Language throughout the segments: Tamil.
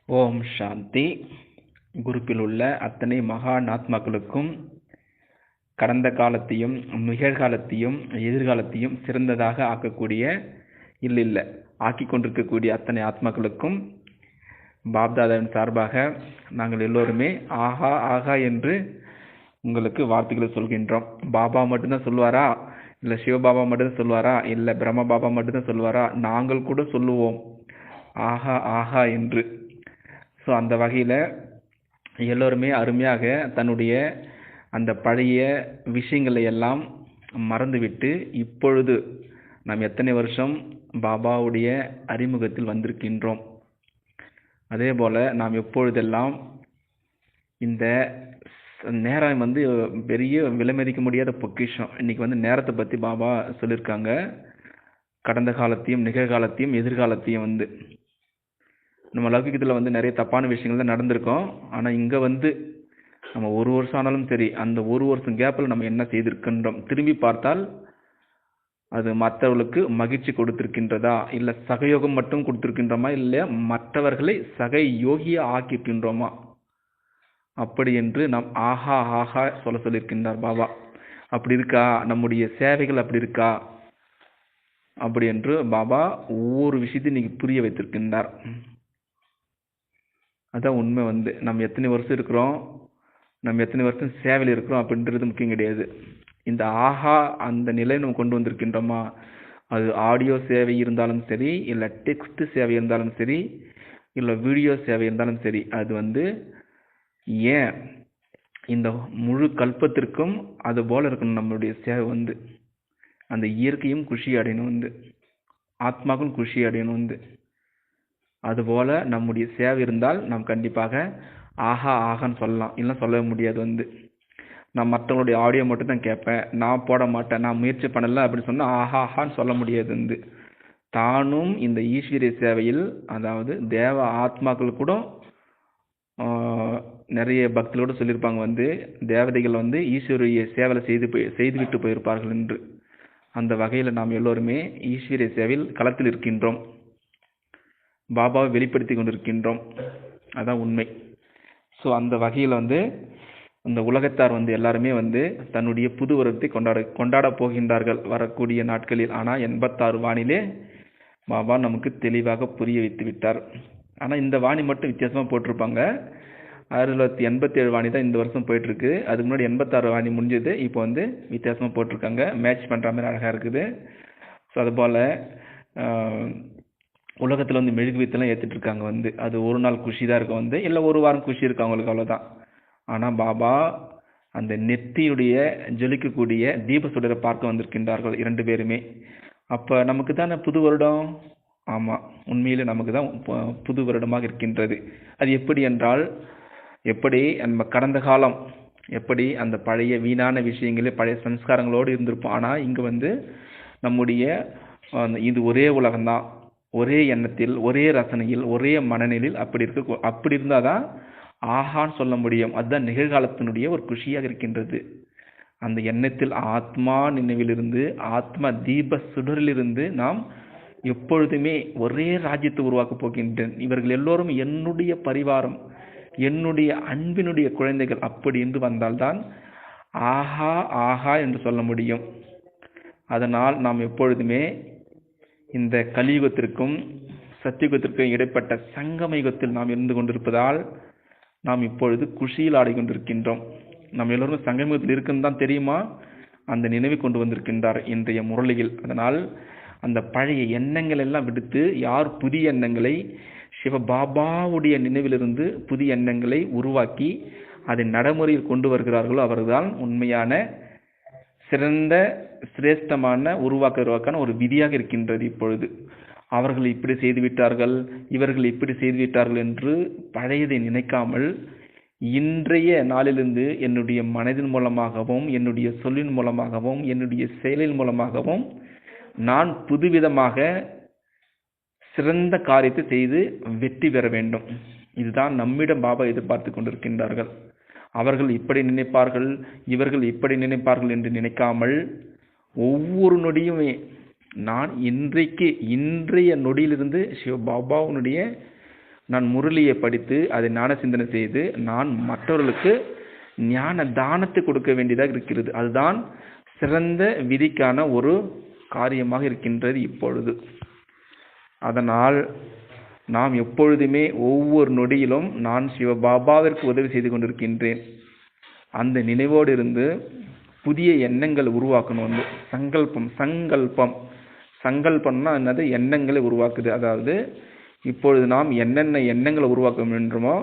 ஓம் சாந்தி. குரூப்பில் உள்ள அத்தனை மகான் ஆத்மாக்களுக்கும் கடந்த காலத்தையும் நிகழ்காலத்தையும் எதிர்காலத்தையும் சிறந்ததாக ஆக்கக்கூடிய ஆக்கி கொண்டிருக்கக்கூடிய அத்தனை ஆத்மாக்களுக்கும் பாப்தாதாவின் சார்பாக நாங்கள் எல்லோருமே ஆஹா ஆஹா என்று உங்களுக்கு வார்த்தைகளை சொல்கின்றோம். பாபா மட்டும்தான் சொல்லுவாரா, இல்லை சிவபாபா மட்டும்தான் சொல்லுவாரா, இல்லை பிரம்ம பாபா மட்டும்தான் சொல்லுவாரா? நாங்கள் கூட சொல்லுவோம் ஆஹா ஆஹா என்று. ஸோ அந்த வகையில் எல்லோருமே அருமையாக தன்னுடைய அந்த பழைய விஷயங்களை எல்லாம் மறந்துவிட்டு இப்பொழுது நாம் எத்தனை வருஷம் பாபாவுடைய அறிமுகத்தில் வந்திருக்கின்றோம். அதே போல் நாம் எப்பொழுதெல்லாம் இந்த நேரம் பெரிய விலைமதிக்க முடியாத பொக்கிஷம். இன்னைக்கு நேரத்தை பற்றி பாபா சொல்லியிருக்காங்க. கடந்த காலத்தையும் நிகழ்காலத்தையும் எதிர்காலத்தையும் நம்ம லௌகிகத்தில் நிறைய தப்பான விஷயங்கள் தான் நடந்திருக்கோம். ஆனால் இங்கே நம்ம ஒரு வருஷம் ஆனாலும் சரி, அந்த ஒரு வருஷம் கேப்பில் நம்ம என்ன செய்திருக்கின்றோம் திரும்பி பார்த்தால் அது மற்றவர்களுக்கு மகிழ்ச்சி கொடுத்திருக்கின்றதா, இல்லை சகயோகம் மட்டும் கொடுத்திருக்கின்றோமா, இல்லை மற்றவர்களை சக யோகியா ஆக்கியிருக்கின்றோமா, அப்படி என்று நாம் ஆஹா ஆஹா சொல்லியிருக்கின்றார் பாபா. அப்படி இருக்கா, நம்முடைய சேவைகள் அப்படி இருக்கா, அப்படி என்று பாபா ஒவ்வொரு விஷயத்தையும் இன்னைக்கு புரிய வைத்திருக்கின்றார். அதான் உண்மை. நம்ம எத்தனை வருஷம் இருக்கிறோம், நம்ம எத்தனை வருஷம் சேவையில் இருக்கிறோம் அப்படின்றது முக்கியம் கிடையாது. இந்த ஆஹா அந்த நிலை நம்ம கொண்டு வந்திருக்கின்றோமா, அது ஆடியோ சேவை இருந்தாலும் சரி, இல்லை டெக்ஸ்ட் சேவை இருந்தாலும் சரி, இல்லை வீடியோ சேவை இருந்தாலும் சரி, அது ஏன் இந்த முழு கல்பத்திற்கும் அது போல இருக்கணும். நம்மளுடைய சேவை அந்த இயற்கையும் குஷி அடையணும், ஆத்மாக்கும் குஷி அடையணும். அதுபோல நம்முடைய சேவை இருந்தால் நாம் கண்டிப்பாக ஆஹா ஆகான்னு சொல்லலாம். இல்லை சொல்லவே முடியாது. நான் மற்றவங்களுடைய ஆடியோ மட்டும் தான் கேட்பேன், நான் போட மாட்டேன், நான் முயற்சி பண்ணல அப்படின்னு சொன்னால் ஆஹா ஆஹான்னு சொல்ல முடியாது. தானும் இந்த ஈஸ்வரிய சேவையில், அதாவது தேவ ஆத்மாக்கள் கூட நிறைய பக்தர்களோடு சொல்லியிருப்பாங்க, தேவதைகள் ஈஸ்வரிய சேவையில் செய்துவிட்டு போயிருப்பார்கள் என்று. அந்த வகையில் நாம் எல்லோருமே ஈஸ்வரிய சேவையில் களத்தில் இருக்கின்றோம், பாபாவை வெளிப்படுத்தி கொண்டிருக்கின்றோம். அதான் உண்மை. ஸோ அந்த வகையில் அந்த உலகத்தார் எல்லாருமே தன்னுடைய புது வருடத்தை கொண்டாட போகின்றார்கள் வரக்கூடிய நாட்களில். ஆனால் 86 வானிலே பாபா நமக்கு தெளிவாக புரிய வைத்து விட்டார். ஆனால் இந்த வாணி மட்டும் வித்தியாசமாக போட்டிருப்பாங்க. 1987 வாணி தான் இந்த வருஷம் போயிட்டுருக்கு. அதுக்கு முன்னாடி 86 வாணி முடிஞ்சது. இப்போ வித்தியாசமாக போட்டிருக்காங்க, மேட்ச் பண்ணுற மாதிரி அழகாக இருக்குது. ஸோ அதுபோல் உலகத்தில் மெழுகுவித்தெல்லாம் ஏற்றிட்டு இருக்காங்க. அது ஒரு நாள் குஷி தான் இருக்கும், இல்லை ஒரு வாரம் குஷி இருக்கு அவங்களுக்கு, அவ்வளோதான். ஆனால் பாபா அந்த நெத்தியுடைய ஜொலிக்கக்கூடிய தீப சுடரை பார்க்க வந்திருக்கின்றார்கள் 2 பேருமே. அப்போ நமக்கு தானே புது வருடம். ஆமாம், உண்மையில் நமக்கு தான் புது வருடமாக இருக்கின்றது. அது எப்படி என்றால், எப்படி நம்ம கடந்த காலம் எப்படி அந்த பழைய வீணான விஷயங்களே பழைய சம்ஸ்காரங்களோடு இருந்திருப்போம். ஆனால் இங்கே நம்முடைய இது ஒரே உலகம்தான், ஒரே எண்ணத்தில், ஒரே ரசனையில், ஒரே மனநிலையில் அப்படி இருந்தால் தான் ஆஹான்னு சொல்ல முடியும். அதுதான் நிகழ்காலத்தினுடைய ஒரு குஷியாக இருக்கின்றது. அந்த எண்ணத்தில் ஆத்மா நினைவிலிருந்து, ஆத்மா தீப சுடரிலிருந்து நாம் எப்பொழுதுமே ஒரே ராஜ்யத்தை உருவாக்கப் போகின்றேன். இவர்கள் எல்லோரும் என்னுடைய பரிவாரம், என்னுடைய அன்பினுடைய குழந்தைகள், அப்படி என்று வந்தால்தான் ஆஹா ஆஹா என்று சொல்ல முடியும். அதனால் நாம் எப்பொழுதுமே இந்த கலியுகத்திற்கும் சத்தியுகத்திற்கும் இடைப்பட்ட சங்கம யுகத்தில் நாம் இருந்து கொண்டிருப்பதால் நாம் இப்பொழுது குஷியில் ஆடிக்கொண்டிருக்கின்றோம். நம்ம எல்லோரும் சங்கமயுகத்தில் இருக்குன்னு தான் தெரியுமா, அந்த நினைவை கொண்டு வந்திருக்கின்றார் இன்றைய முரளியில். அதனால் அந்த பழைய எண்ணங்கள் எல்லாம் விடுத்து, யார் புதிய எண்ணங்களை சிவபாபாவுடைய நினைவிலிருந்து புதிய எண்ணங்களை உருவாக்கி அதை நடைமுறையில் கொண்டு வருகிறார்களோ அவர்கள்தான் உண்மையான சிறந்த சிரேஷ்டமான உருவாக்கான ஒரு விதியாக இருக்கின்றது. இப்பொழுது அவர்கள் இப்படி செய்துவிட்டார்கள், இவர்கள் இப்படி செய்துவிட்டார்கள் என்று பழையதை நினைக்காமல், இன்றைய நாளிலிருந்து என்னுடைய மனதின் மூலமாகவும், என்னுடைய சொல்லின் மூலமாகவும், என்னுடைய செயலின் மூலமாகவும் நான் புதுவிதமாக சிறந்த காரியத்தை செய்து வெற்றி பெற வேண்டும். இதுதான் நம்மிடம் பாபா எதிர்பார்த்து கொண்டிருக்கின்றார்கள். அவர்கள் இப்படி நினைப்பார்கள், இவர்கள் இப்படி நினைப்பார்கள் என்று நினைக்காமல், ஒவ்வொரு நொடியுமே நான் இன்றைய நொடியிலிருந்து சிவபாபாவுடைய நான் முரளியை படித்து அதை ஞான சிந்தனை செய்து நான் மற்றவர்களுக்கு ஞான தானத்தை கொடுக்க வேண்டியதாக இருக்கிறது. அதுதான் சிறந்த விதிக்கான ஒரு காரியமாக இருக்கின்றது இப்பொழுது. அதனால் நாம் எப்பொழுதுமே ஒவ்வொரு நொடியிலும் நான் சிவபாபாவிற்கு உதவி செய்து கொண்டிருக்கின்றேன் அந்த நினைவோடு இருந்து புதிய எண்ணங்கள் உருவாக்கணும். சங்கல்பம்னா என்னது? எண்ணங்களை உருவாக்குது. அதாவது இப்பொழுது நாம் என்னென்ன எண்ணங்களை உருவாக்க வேண்டுமோ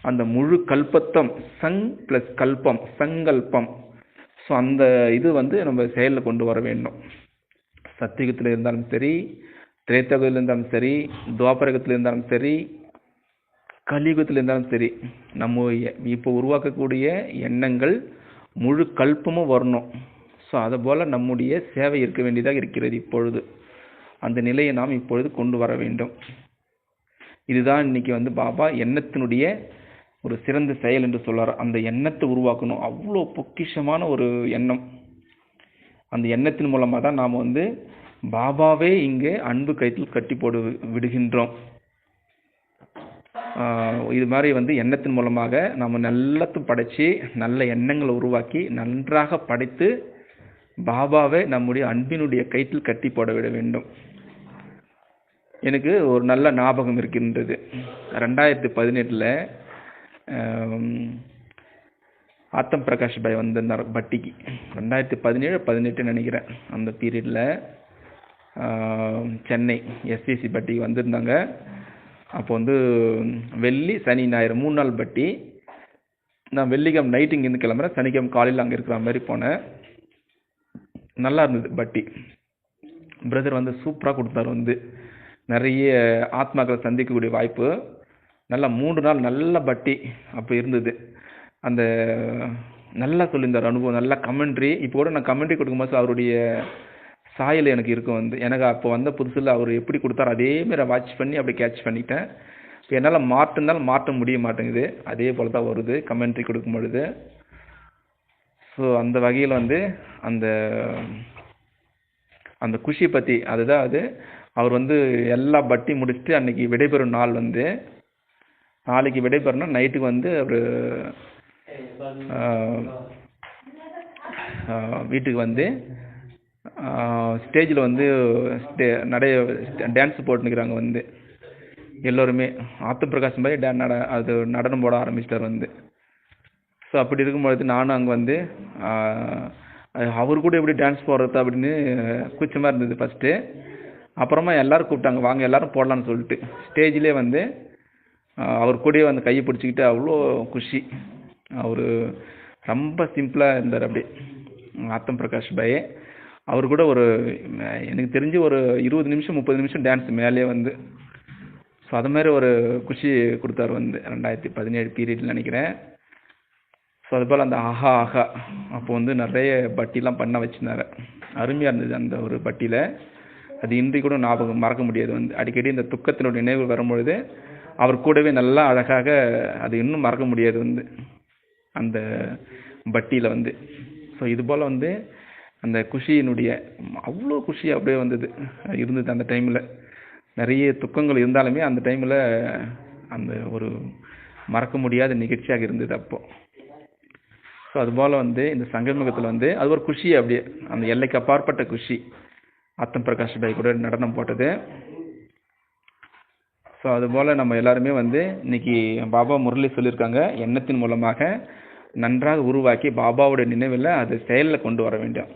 அந்த முழு கல்பத்தம், சங் பிளஸ் கல்பம், சங்கல்பம். ஸோ அந்த இது நம்ம செயலில் கொண்டு வர வேண்டும். சத்தியுகத்தில் இருந்தாலும் சரி, திரேதாயுகத்தில் இருந்தாலும் சரி, துவாபரகத்தில் இருந்தாலும் சரி, கலியுகத்தில் இருந்தாலும் சரி, நம்ம இப்போ உருவாக்கக்கூடிய எண்ணங்கள் முழு கல்பமும் வரணும். ஸோ அதுபோல் நம்முடைய சேவை இருக்க வேண்டியதாக இருக்கிறது இப்பொழுது. அந்த நிலையை நாம் இப்பொழுது கொண்டு வர வேண்டும். இதுதான் இன்னைக்கு பாபா எண்ணத்தினுடைய ஒரு சிறந்த செயல் என்று சொல்றார். அந்த எண்ணத்தை உருவாக்கணும். அவ்வளோ பொக்கிஷமான ஒரு எண்ணம். அந்த எண்ணத்தின் மூலமாக தான் நாம் பாபாவே இங்கே அன்பு கயிற்றில் கட்டி போடு விடுகின்றோம். இது மாதிரி எண்ணத்தின் மூலமாக நாம் நல்லத்தும் படைச்சு நல்ல எண்ணங்களை உருவாக்கி நன்றாக படைத்து பாபாவை நம்முடைய அன்பினுடைய கயிற்றில் கட்டி போட விட வேண்டும். எனக்கு ஒரு நல்ல ஞாபகம் இருக்கின்றது. 2018 ஆத்தம் பிரகாஷ் பாய் வந்திருந்தார் பட்டிக்கு. 2017-18 நினைக்கிறேன். அந்த பீரியடில் சென்னை எஸ்சிசி பட்டிக்கு வந்திருந்தாங்க. அப்போ வெள்ளி சனி ஞாயிறு 3 நாள் பட்டி. நான் வெள்ளிக்கிழமை நைட்டு இங்கேருந்து கிளம்புறேன், சனிக்கிழமை காலையில் அங்கே இருக்கிற மாதிரி போனேன். நல்லா இருந்தது பட்டி. பிரதர் சூப்பராக கொடுத்தாரு. நிறைய ஆத்மாக்களை சந்திக்கக்கூடிய வாய்ப்பு. நல்லா 3 நாள் நல்ல பட்டி அப்போ இருந்தது. அந்த நல்லா சொல்லியிருந்தார் அனுபவம், நல்லா கமெண்ட்ரி. இப்போ கூட நான் கமெண்ட்ரி கொடுக்கும்போது அவருடைய சாயல் எனக்கு இருக்கும். எனக்கு அப்போ புதுசில் அவர் எப்படி கொடுத்தாரோ அதேமாரி வாட்ச் பண்ணி அப்படி கேட்ச் பண்ணிட்டேன். இப்போ என்னால் மாற்ற முடிய மாட்டேங்குது. அதே போல் தான் வருது கமெண்ட்ரி கொடுக்கும் பொழுது. ஸோ அந்த வகையில் அந்த அந்த குஷி பற்றி அதுதான் அவர் எல்லா பட்டி முடிச்சுட்டு அன்றைக்கி விடைபெறும் நாள் நாளைக்கு விடைபெறனா நைட்டுக்கு அவர் வீட்டுக்கு ஸ்டேஜில் நிறைய டான்ஸ் போட்டுனுக்கிறாங்க. எல்லோருமே ஆத்தம் பிரகாஷ் மாதிரி அது நடனம் போட ஆரம்பிச்சிட்டார். ஸோ அப்படி இருக்கும்பொழுது நானும் அங்கே அவர் கூட எப்படி டான்ஸ் போடுறது அப்படின்னு கூச்சமாக இருந்தது ஃபஸ்ட்டு. அப்புறமா எல்லோரும் கூப்பிட்டாங்க, வாங்க எல்லோரும் போடலான்னு சொல்லிட்டு. ஸ்டேஜ்லேயே அவர் கூடயே கையை பிடிச்சிக்கிட்டு அவ்வளோ குஷி. அவர் ரொம்ப சிம்பிளாக இருந்தார். அப்படி ஆத்தம் பிரகாஷ் பாய் அவர் கூட எனக்கு தெரிஞ்சு ஒரு 20 நிமிஷம் 30 நிமிஷம் டான்ஸ் மேலே ஸோ அது மாதிரி ஒரு குஷி கொடுத்தாரு 2017 பீரியடில் நினைக்கிறேன். ஸோ அதுபோல் அந்த ஆஹா ஆஹா அப்போ நிறைய பட்டிலாம் பண்ண வச்சுருந்தாரு. அருமையாக இருந்தது அந்த ஒரு பட்டியில். அது இன்றி கூட ஞாபகம் மறக்க முடியாது. அடிக்கடி இந்த துக்கத்தினுடைய நினைவு வரும்பொழுது அவர் கூடவே நல்லா அழகாக அது இன்னும் மறக்க முடியாது அந்த பட்டியில் ஸோ இதுபோல் அந்த குஷியினுடைய அவ்வளோ குஷி அப்படியே இருந்தது அந்த டைமில். நிறைய துக்கங்கள் இருந்தாலுமே அந்த டைமில் அந்த ஒரு மறக்க முடியாத நிகழ்ச்சியாக இருந்தது அப்போது. ஸோ அதுபோல் இந்த சங்கமுகத்தில் அது ஒரு குஷி, அப்படியே அந்த எல்லைக்கு அப்பாற்பட்ட குஷி. ஆத்தம் பிரகாஷ் பாய் கூட நடனம் போட்டது. ஸோ அதுபோல் நம்ம எல்லாருமே இன்னைக்கு பாபா முரளி சொல்லியிருக்காங்க, எண்ணத்தின் மூலமாக நன்றாக உருவாக்கி பாபாவுடைய நினைவில் அதை செயலில் கொண்டு வர வேண்டும்.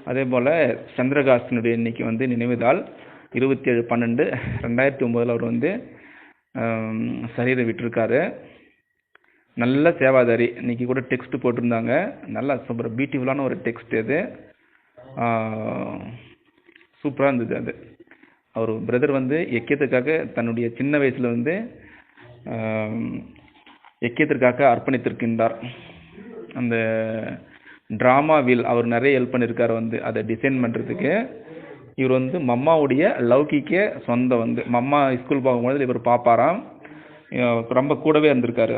அதே போல் சந்திரகாசனுடைய இன்னைக்கு நினைவுதால் 27/12/2009 அவர் சரீரம் விட்டிருக்காரு. நல்ல சேவாதாரி. இன்னைக்கு கூட டெக்ஸ்ட் போட்டிருந்தாங்க, நல்லா சூப்பர் பியூட்டிஃபுல்லான ஒரு டெக்ஸ்ட். அது சூப்பராக இருந்தது. அது அவர் பிரதர் எக்கியத்துக்காக தன்னுடைய சின்ன வயசில் எக்கியத்திற்காக அர்ப்பணித்திருக்கின்றார். அந்த ட்ராமா வீல் அவர் நிறைய ஹெல்ப் பண்ணியிருக்கார் அதை டிசைன் பண்ணுறதுக்கு. இவர் மம்மாவுடைய லௌகிக்க சொந்தம். மம்மா ஸ்கூல் போகும்போது இவர் பார்ப்பாராம். ரொம்ப கூடவே இருந்திருக்காரு.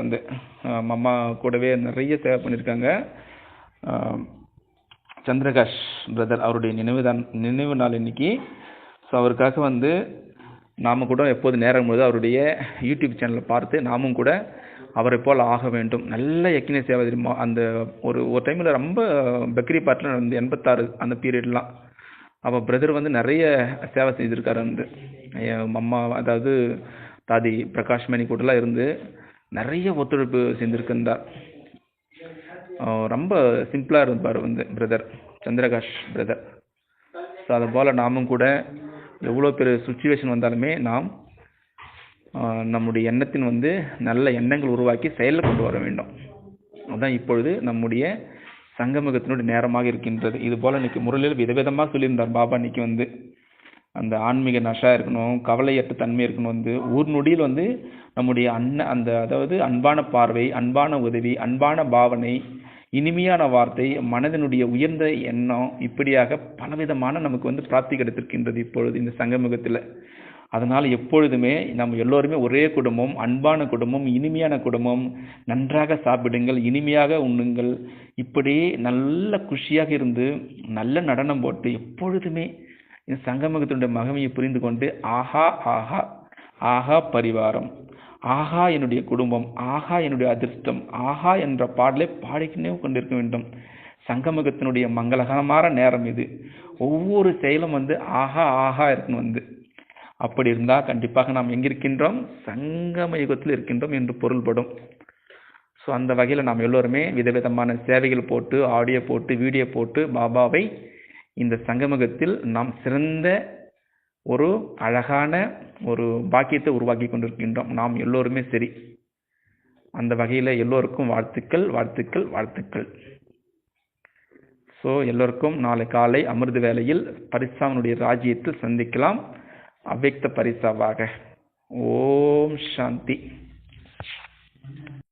மம்மா கூடவே நிறைய சேவை பண்ணியிருக்காங்க. சந்திரகாஷ் பிரதர் அவருடைய நினைவு நாள் இன்னைக்கு. ஸோ அவருக்காக நாம் கூட எப்போது நேரம் பொழுது அவருடைய யூடியூப் சேனலை பார்த்து நாமும் கூட அவரை போல் ஆக வேண்டும். நல்ல யக்கின சேவை தெரியுமா. அந்த ஒரு ஒரு டைமில் ரொம்ப பக்ரி பாட்டில் வந்து 86 அந்த பீரியட்லாம். அப்போ பிரதர் வந்து நிறைய சேவை செய்திருக்காரு. வந்து என் அம்மா அதாவது தாதி பிரகாஷ் மணி கூடலாம் இருந்து நிறைய ஒத்துழைப்பு செஞ்சுருக்கின்றார். ரொம்ப சிம்பிளாக இருப்பார் வந்து பிரதர் சந்திரகாஷ் பிரதர். ஸோ அது போல் நாமும் கூட எவ்வளோ பெரிய சுச்சுவேஷன் வந்தாலுமே நாம் நம்முடைய எண்ணத்தின் வந்து நல்ல எண்ணங்கள் உருவாக்கி செயலில் கொண்டு வர வேண்டும். அதுதான் இப்பொழுது நம்முடைய சங்கமுகத்தினுடைய நேரமாக இருக்கின்றது. இது போல் இன்னைக்கு முரளியில் விதவிதமாக சொல்லியிருந்தார் பாபா. இன்னைக்கு வந்து அந்த ஆன்மீக நஷா இருக்கணும், கவலையற்ற தன்மை இருக்கணும். வந்து ஊர் நொடியில் வந்து நம்முடைய அந்த அதாவது அன்பான பார்வை, அன்பான உதவி, அன்பான பாவனை, இனிமையான வார்த்தை, மனதினுடைய உயர்ந்த எண்ணம், இப்படியாக பலவிதமான நமக்கு வந்து பிராப்தி கிடைத்திருக்கின்றது இப்பொழுது இந்த சங்கமுகத்தில். அதனால் எப்பொழுதுமே நம்ம எல்லோருமே ஒரே குடும்பம், அன்பான குடும்பம், இனிமையான குடும்பம். நன்றாக சாப்பிடுங்கள், இனிமையாக உண்ணுங்கள், இப்படி நல்ல குஷியாக இருந்து நல்ல நடனம் போட்டு எப்பொழுதுமே இந்த சங்கமுகத்தினுடைய மகிமையை புரிந்து கொண்டு ஆஹா ஆஹா ஆஹா பரிவாரம், ஆஹா என்னுடைய குடும்பம், ஆஹா என்னுடைய அதிர்ஷ்டம், ஆஹா என்ற பாடலை பாடிக்கினே கொண்டிருக்க வேண்டும். சங்கமுகத்தினுடைய மங்களகரமான நேரம் இது. ஒவ்வொரு செயலும் வந்து ஆஹா ஆஹா இருக்கணும். வந்து அப்படி இருந்தால் கண்டிப்பாக நாம் எங்கிருக்கின்றோம், சங்கம யுகத்தில் இருக்கின்றோம் என்று பொருள்படும். ஸோ அந்த வகையில் நாம் எல்லோருமே விதவிதமான சேவைகள் போட்டு, ஆடியோ போட்டு, வீடியோ போட்டு பாபாவை இந்த சங்கமுகத்தில் நாம் சிறந்த ஒரு அழகான ஒரு பாக்கியத்தை உருவாக்கி கொண்டிருக்கின்றோம். நாம் எல்லோருமே சரி. அந்த வகையில் எல்லோருக்கும் வாழ்த்துக்கள் வாழ்த்துக்கள் வாழ்த்துக்கள். ஸோ எல்லோருக்கும் நாளை காலை அமிர்த வேளையில் பரிசாவனுடைய ராஜ்யத்தில் சந்திக்கலாம். அவ்யக்த பரிசாவாக. ஓம் சாந்தி.